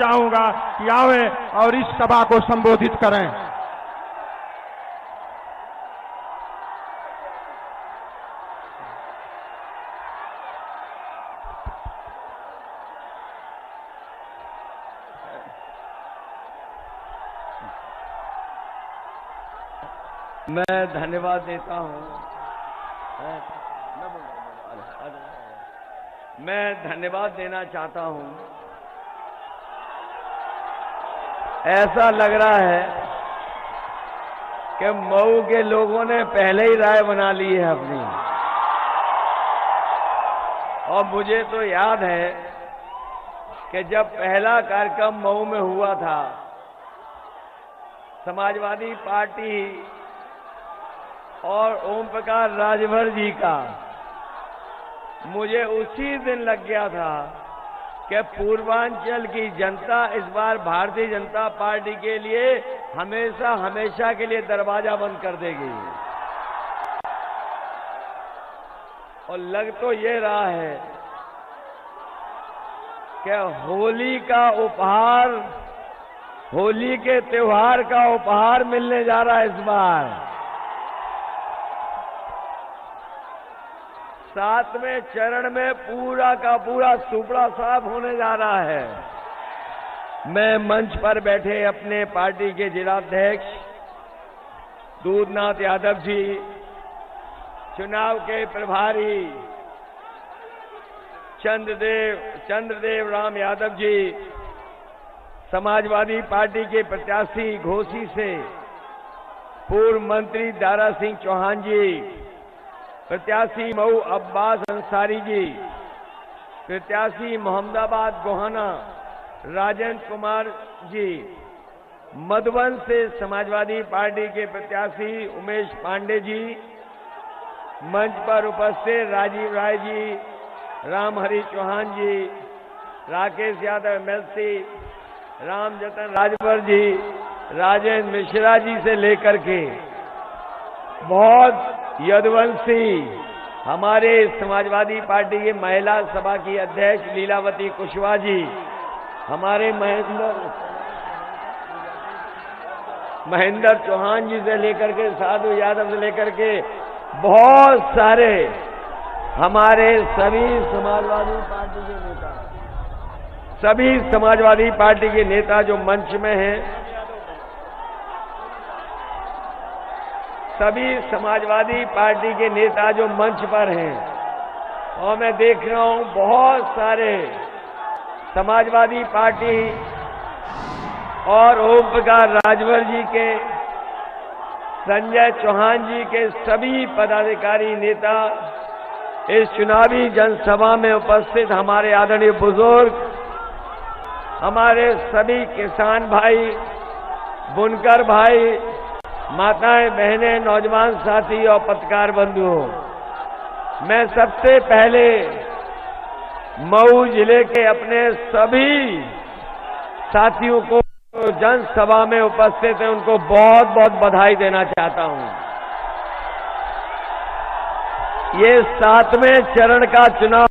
चाहूंगा कि आवे और इस सभा को संबोधित करें। मैं धन्यवाद देता हूं। मैं धन्यवाद देना चाहता हूं। ऐसा लग रहा है कि मऊ के लोगों ने पहले ही राय बना ली है अपनी। और मुझे तो याद है कि जब पहला कार्यक्रम मऊ में हुआ था, समाजवादी पार्टी और ओम प्रकाश राजभर जी का, मुझे उसी दिन लग गया था कि पूर्वांचल की जनता इस बार भारतीय जनता पार्टी के लिए हमेशा हमेशा के लिए दरवाजा बंद कर देगी। और लग तो ये रहा है कि होली का उपहार, होली के त्योहार का उपहार मिलने जा रहा है इस बार। 7वें चरण में पूरा का पूरा सुपड़ा साफ होने जा रहा है। मैं मंच पर बैठे अपने पार्टी के जिलाध्यक्ष दूधनाथ यादव जी, चुनाव के प्रभारी चंद्रदेव राम यादव जी, समाजवादी पार्टी के प्रत्याशी घोसी से पूर्व मंत्री दारा सिंह चौहान जी, प्रत्याशी मऊ अब्बास अंसारी जी, प्रत्याशी मोहम्मदाबाद गोहाना राजेंद्र कुमार जी, मधुबन से समाजवादी पार्टी के प्रत्याशी उमेश पांडे जी, मंच पर उपस्थित राजीव राय जी, रामहरि चौहान जी, राकेश यादव एमएलसी, रामजतन राजभर जी, राजेंद्र मिश्रा जी से लेकर के बहुत यदुवंशी हमारे समाजवादी पार्टी की महिला सभा की अध्यक्ष लीलावती कुशवाहा जी, हमारे महेंद्र चौहान जी से लेकर के साधु यादव से लेकर के बहुत सारे हमारे सभी समाजवादी पार्टी के नेता, सभी समाजवादी पार्टी के नेता जो मंच में हैं, सभी समाजवादी पार्टी के नेता जो मंच पर हैं, और मैं देख रहा हूं बहुत सारे समाजवादी पार्टी और ओम प्रकाश राजभर जी के, संजय चौहान जी के सभी पदाधिकारी नेता इस चुनावी जनसभा में उपस्थित, हमारे आदरणीय बुजुर्ग, हमारे सभी किसान भाई, बुनकर भाई, माताएं बहनें, नौजवान साथी और पत्रकार बंधुओं, मैं सबसे पहले मऊ जिले के अपने सभी साथियों को जनसभा में उपस्थित हैं उनको बहुत बहुत बधाई देना चाहता हूं। ये 7वें चरण का चुनाव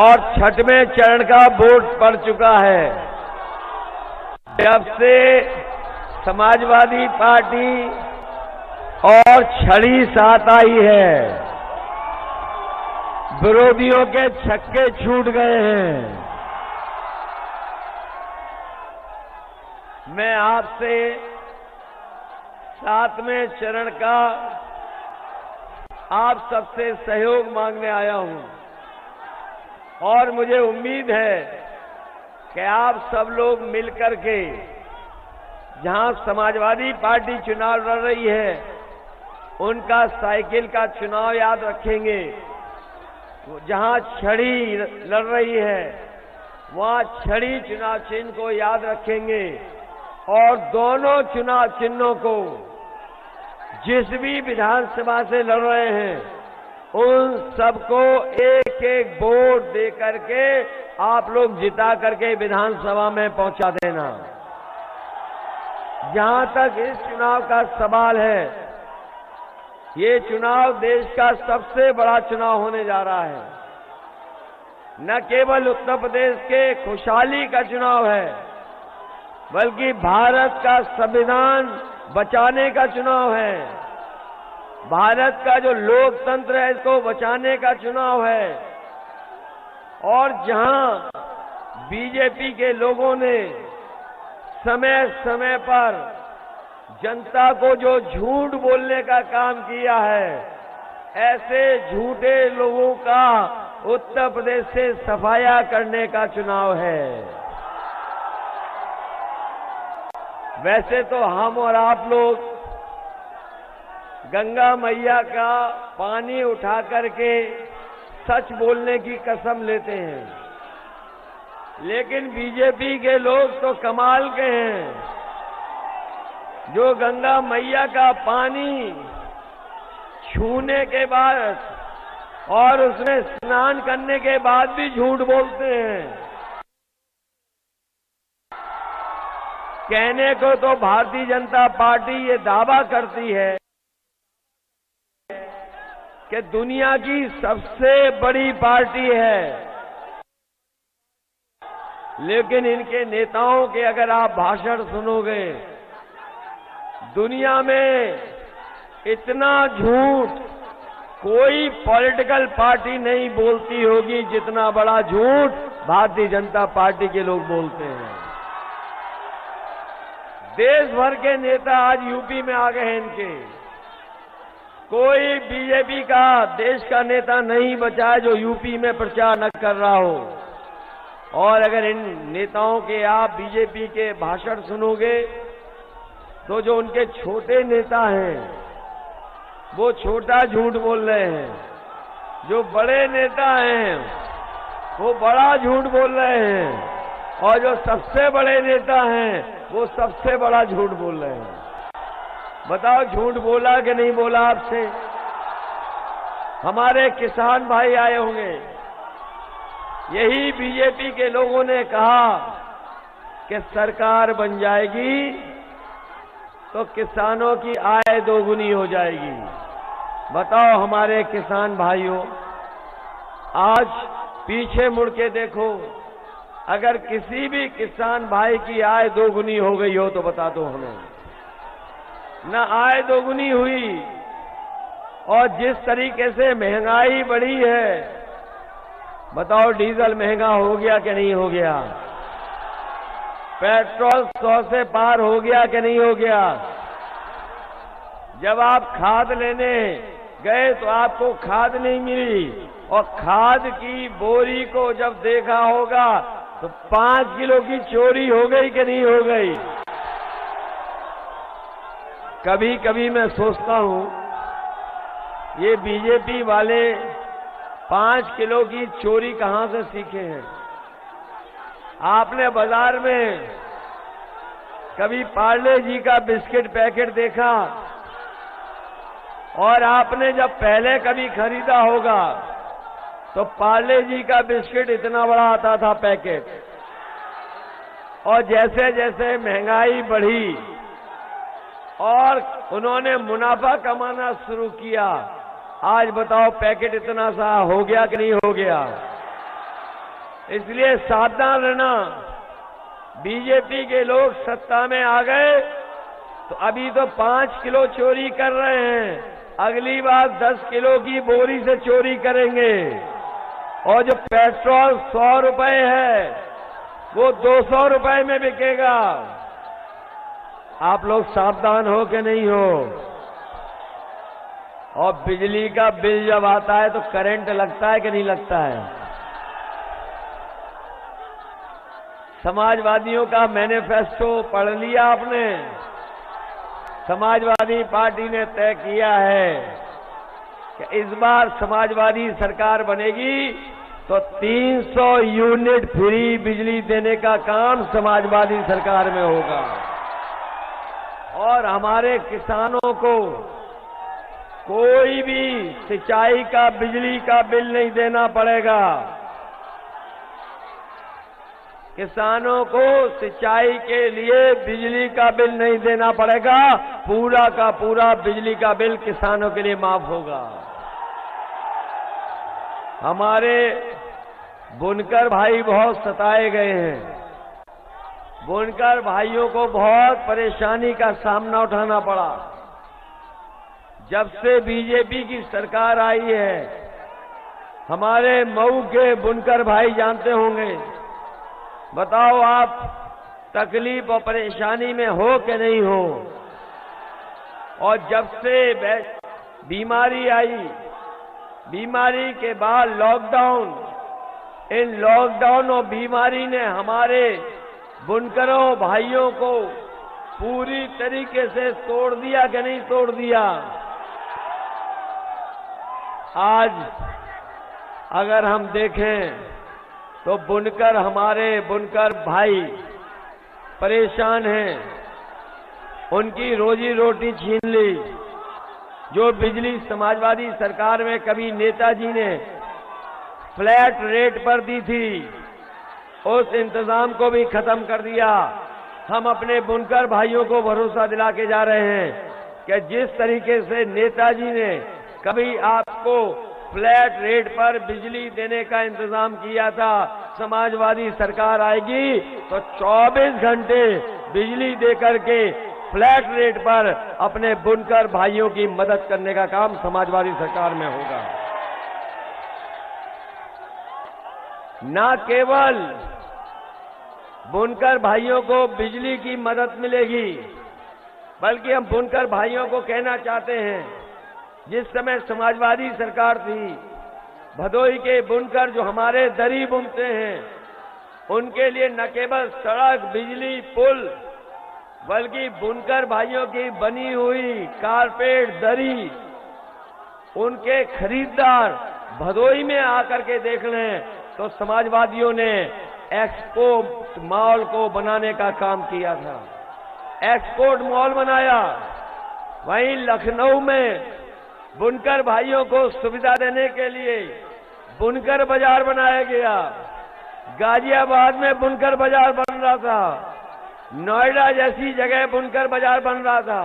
और 6वें चरण का वोट पड़ चुका है। जब से समाजवादी पार्टी और छड़ी साथ आई है, विरोधियों के छक्के छूट गए हैं। मैं आपसे 7वें चरण का आप सबसे सहयोग मांगने आया हूं और मुझे उम्मीद है कि आप सब लोग मिलकर के, जहां समाजवादी पार्टी चुनाव लड़ रही है उनका साइकिल का चुनाव याद रखेंगे, जहां छड़ी लड़ रही है वहां छड़ी चुनाव चिन्ह को याद रखेंगे और दोनों चुनाव चिन्हों को जिस भी विधानसभा से लड़ रहे हैं उन सबको एक एक वोट दे करके आप लोग जिता करके विधानसभा में पहुंचा देना। जहां तक इस चुनाव का सवाल है, ये चुनाव देश का सबसे बड़ा चुनाव होने जा रहा है। न केवल उत्तर प्रदेश के खुशहाली का चुनाव है, बल्कि भारत का संविधान बचाने का चुनाव है। भारत का जो लोकतंत्र है, इसको बचाने का चुनाव है। और जहां बीजेपी के लोगों ने समय समय पर जनता को जो झूठ बोलने का काम किया है, ऐसे झूठे लोगों का उत्तर प्रदेश से सफाया करने का चुनाव है। वैसे तो हम और आप लोग गंगा मैया का पानी उठा करके सच बोलने की कसम लेते हैं, लेकिन बीजेपी के लोग तो कमाल के हैं, जो गंगा मैया का पानी छूने के बाद और उसमें स्नान करने के बाद भी झूठ बोलते हैं। कहने को तो भारतीय जनता पार्टी ये दावा करती है कि दुनिया की सबसे बड़ी पार्टी है, लेकिन इनके नेताओं के अगर आप भाषण सुनोगे, दुनिया में इतना झूठ कोई पॉलिटिकल पार्टी नहीं बोलती होगी जितना बड़ा झूठ भारतीय जनता पार्टी के लोग बोलते हैं। देश भर के नेता आज यूपी में आ गए हैं इनके। कोई बीजेपी का देश का नेता नहीं बचा है जो यूपी में प्रचार न कर रहा हो। और अगर इन नेताओं के आप बीजेपी के भाषण सुनोगे तो जो उनके छोटे नेता हैं वो छोटा झूठ बोल रहे हैं, जो बड़े नेता हैं वो बड़ा झूठ बोल रहे हैं, और जो सबसे बड़े नेता हैं वो सबसे बड़ा झूठ बोल रहे हैं। बताओ झूठ बोला कि नहीं बोला आपसे? हमारे किसान भाई आए होंगे, यही बीजेपी के लोगों ने कहा कि सरकार बन जाएगी तो किसानों की आय दोगुनी हो जाएगी। बताओ हमारे किसान भाइयों, आज पीछे मुड़ के देखो, अगर किसी भी किसान भाई की आय दोगुनी हो गई हो तो बता दो हमें। न आय दोगुनी हुई, और जिस तरीके से महंगाई बढ़ी है, बताओ डीजल महंगा हो गया कि नहीं हो गया? पेट्रोल 100 से पार हो गया कि नहीं हो गया? जब आप खाद लेने गए तो आपको खाद नहीं मिली, और खाद की बोरी को जब देखा होगा तो 5 किलो की चोरी हो गई कि नहीं हो गई? कभी कभी मैं सोचता हूं, ये बीजेपी वाले 5 किलो की चोरी कहां से सीखे हैं? आपने बाजार में कभी पार्ले जी का बिस्किट पैकेट देखा? और आपने जब पहले कभी खरीदा होगा तो पार्ले जी का बिस्किट इतना बड़ा आता था पैकेट, और जैसे जैसे महंगाई बढ़ी और उन्होंने मुनाफा कमाना शुरू किया, आज बताओ पैकेट इतना सा हो गया कि नहीं हो गया? इसलिए सावधान रहना। बीजेपी के लोग सत्ता में आ गए तो अभी तो 5 किलो चोरी कर रहे हैं, अगली बार 10 किलो की बोरी से चोरी करेंगे। और जो पेट्रोल 100 रुपए है वो 200 रुपए में बिकेगा। आप लोग सावधान हो कि नहीं हो? और बिजली का बिल जब आता है तो करंट लगता है कि नहीं लगता है? समाजवादियों का मैनिफेस्टो पढ़ लिया आपने? समाजवादी पार्टी ने तय किया है कि इस बार समाजवादी सरकार बनेगी तो 300 यूनिट फ्री बिजली देने का काम समाजवादी सरकार में होगा। और हमारे किसानों को कोई भी सिंचाई का बिजली का बिल नहीं देना पड़ेगा। किसानों को सिंचाई के लिए बिजली का बिल नहीं देना पड़ेगा, पूरा का पूरा बिजली का बिल किसानों के लिए माफ होगा। हमारे बुनकर भाई बहुत सताए गए हैं। बुनकर भाइयों को बहुत परेशानी का सामना उठाना पड़ा। जब से बीजेपी की सरकार आई है, हमारे मऊ के बुनकर भाई जानते होंगे। बताओ आप तकलीफ और परेशानी में हो कि नहीं हो। और जब से बीमारी आई, बीमारी के बाद लॉकडाउन, इन लॉकडाउन और बीमारी ने हमारे बुनकरों भाइयों को पूरी तरीके से तोड़ दिया कि नहीं तोड़ दिया। आज अगर हम देखें तो बुनकर, हमारे बुनकर भाई परेशान हैं। उनकी रोजी रोटी छीन ली। जो बिजली समाजवादी सरकार में कभी नेताजी ने फ्लैट रेट पर दी थी, उस इंतजाम को भी खत्म कर दिया। हम अपने बुनकर भाइयों को भरोसा दिला के जा रहे हैं कि जिस तरीके से नेताजी ने कभी आपको फ्लैट रेट पर बिजली देने का इंतजाम किया था, समाजवादी सरकार आएगी तो 24 घंटे बिजली देकर के फ्लैट रेट पर अपने बुनकर भाइयों की मदद करने का काम समाजवादी सरकार में होगा। न केवल बुनकर भाइयों को बिजली की मदद मिलेगी, बल्कि हम बुनकर भाइयों को कहना चाहते हैं, जिस समय समाजवादी सरकार थी, भदोही के बुनकर जो हमारे दरी बुनते हैं, उनके लिए न केवल सड़क, बिजली, पुल, बल्कि बुनकर भाइयों की बनी हुई कारपेट, दरी, उनके खरीदार भदोही में आकर के देख लें तो समाजवादियों ने एक्सपोर्ट मॉल को बनाने का काम किया था। एक्सपोर्ट मॉल बनाया। वहीं लखनऊ में बुनकर भाइयों को सुविधा देने के लिए बुनकर बाजार बनाया गया। गाजियाबाद में बुनकर बाजार बन रहा था। नोएडा जैसी जगह बुनकर बाजार बन रहा था।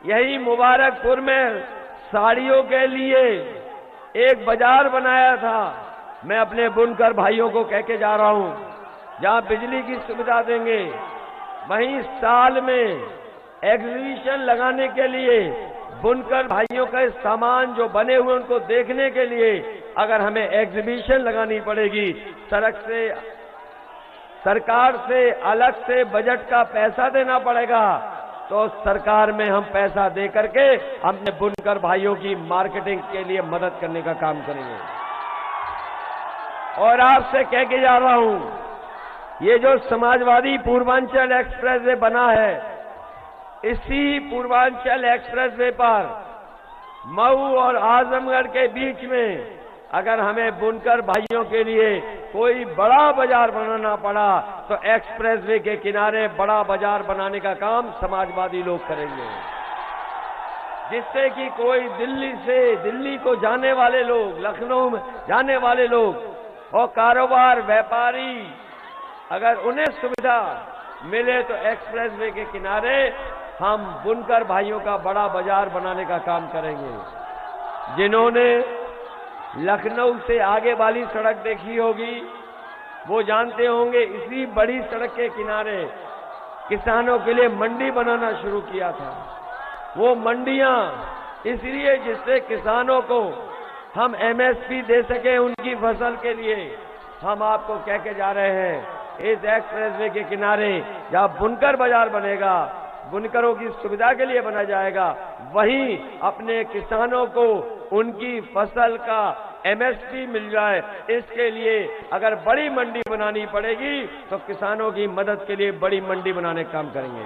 यही मुबारकपुर में साड़ियों के लिए एक बाजार बनाया था। मैं अपने बुनकर भाइयों को कह के जा रहा हूं, जहां बिजली की सुविधा देंगे, वहीं साल में एग्जीबिशन लगाने के लिए बुनकर भाइयों के सामान जो बने हुए उनको देखने के लिए अगर हमें एग्जीबिशन लगानी पड़ेगी, सरकार से अलग से बजट का पैसा देना पड़ेगा, तो सरकार में हम पैसा दे करके हमने बुनकर भाइयों की मार्केटिंग के लिए मदद करने का काम करेंगे। और आपसे कह के जा रहा हूं, ये जो समाजवादी पूर्वांचल एक्सप्रेस वे बना है, इसी पूर्वांचल एक्सप्रेस वे पर मऊ और आजमगढ़ के बीच में अगर हमें बुनकर भाइयों के लिए कोई बड़ा बाजार बनाना पड़ा तो एक्सप्रेस वे के किनारे बड़ा बाजार बनाने का काम समाजवादी लोग करेंगे, जिससे कि कोई दिल्ली को जाने वाले लोग, लखनऊ में जाने वाले लोग और कारोबार, व्यापारी, अगर उन्हें सुविधा मिले तो एक्सप्रेस वे के किनारे हम बुनकर भाइयों का बड़ा बाजार बनाने का काम करेंगे। जिन्होंने लखनऊ से आगे वाली सड़क देखी होगी, वो जानते होंगे इसी बड़ी सड़क के किनारे किसानों के लिए मंडी बनाना शुरू किया था। वो मंडियां इसलिए जिससे किसानों को हम एमएसपी दे सके उनकी फसल के लिए। हम आपको कह के जा रहे हैं, इस एक्सप्रेसवे के किनारे जहां बुनकर बाजार बनेगा, बुनकरों की सुविधा के लिए बना जाएगा, वहीं अपने किसानों को उनकी फसल का एमएसपी मिल जाए, इसके लिए अगर बड़ी मंडी बनानी पड़ेगी तो किसानों की मदद के लिए बड़ी मंडी बनाने का काम करेंगे।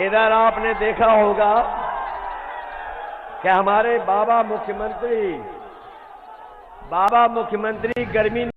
इधर आपने देखा होगा कि हमारे बाबा मुख्यमंत्री गर्मी